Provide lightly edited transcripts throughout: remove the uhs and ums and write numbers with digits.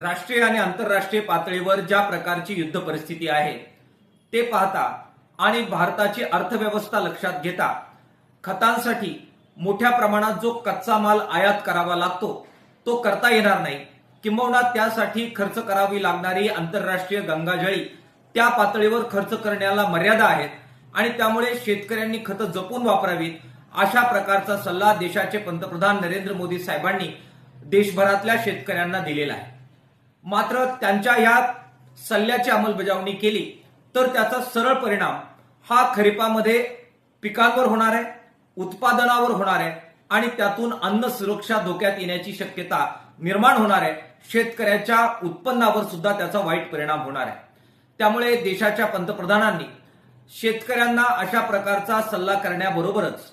राष्ट्रीय आणि आंतरराष्ट्रीय पातळीवर ज्या प्रकारची युद्ध परिस्थिती आहे ते पाहता आणि भारताची अर्थव्यवस्था लक्षात घेता खतांसाठी मोठ्या प्रमाणात जो कच्चा माल आयात करावा लागतो तो करता येणार नाही, किंबहुना त्यासाठी खर्च करावी लागणारी आंतरराष्ट्रीय गंगाजळी त्या पातळीवर खर्च करण्याला मर्यादा आहेत आणि त्यामुळे शेतकऱ्यांनी खतं जपून वापरावीत अशा प्रकारचा सल्ला देशाचे पंतप्रधान नरेंद्र मोदी साहेबांनी देशभरातल्या शेतकऱ्यांना दिलेला आहे। मात्र त्यांच्या या सल्ल्याची अंमलबजावणी केली तर त्याचा सरळ परिणाम हा खरीपामध्ये पिकांवर होणार आहे, उत्पादनावर होणार आहे आणि त्यातून अन्न सुरक्षा धोक्यात येण्याची शक्यता निर्माण होणार आहे। शेतकऱ्याच्या उत्पन्नावर सुद्धा त्याचा वाईट परिणाम होणार आहे। त्यामुळे देशाच्या पंतप्रधानांनी शेतकऱ्यांना अशा प्रकारचा सल्ला करण्याबरोबरच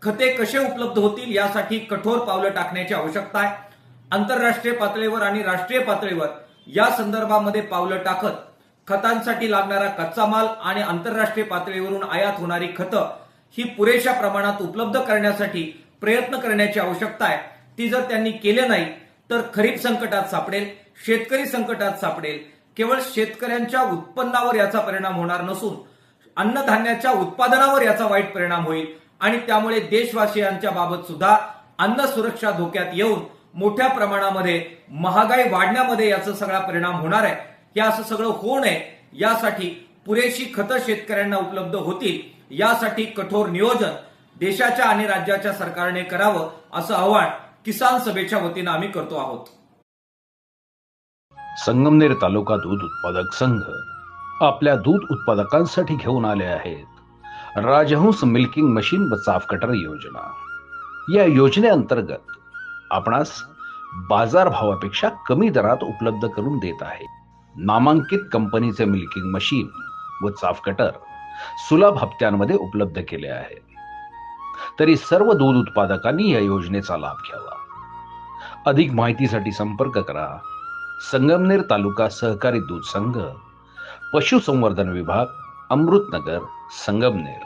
खते कसे उपलब्ध होतील यासाठी कठोर पावलं टाकण्याची आवश्यकता आहे। आंतरराष्ट्रीय पातळीवर आणि राष्ट्रीय पातळीवर या संदर्भामध्ये पावलं टाकत खतांसाठी लागणारा कच्चा माल आणि आंतरराष्ट्रीय पातळीवरून आयात होणारी खतं ही पुरेशा प्रमाणात उपलब्ध करण्यासाठी प्रयत्न करण्याची आवश्यकता आहे। ती जर त्यांनी केले नाही तर खरीप संकटात सापडेल, शेतकरी संकटात सापडेल। केवळ शेतकऱ्यांच्या उत्पन्नावर याचा परिणाम होणार नसून अन्नधान्याच्या उत्पादनावर याचा वाईट परिणाम होईल आणि त्यामुळे देशवासियांच्या बाबत सुद्धा अन्न सुरक्षा धोक्यात येऊन मोठ्या प्रमाणामध्ये महागाई वाढण्यामध्ये याचा सगळा परिणाम होणार आहे। हे असं सगळं होऊ नये यासाठी पुरेशी खतं शेतकऱ्यांना उपलब्ध होतील यासाठी कठोर नियोजन देशाच्या आणि राज्याच्या सरकारने करावं असं आवाहन किसान सभेच्या वतीनं आम्ही करतो आहोत। संगमनेर तालुका दूध उत्पादक संघ आपल्या दूध उत्पादकांसाठी घेऊन आले आहेत राजहंस मिल्किंग मशीन व चाफ कटर योजना। या योजनेअंतर्गत आपणास बाजार भावापेक्षा कमी दरात उपलब्ध करून देत आहे। नामांकित कंपनीचे मिल्किंग मशीन व चाफ कटर सुलभ हप्त्यांमध्ये उपलब्ध केले आहे। तरी सर्व दूध उत्पादकांनी या योजनेचा लाभ घ्यावा। अधिक माहितीसाठी संपर्क करा संगमनेर तालुका सहकारी दूध संघ, पशुसंवर्धन विभाग, अमृतनगर, संगमनेर।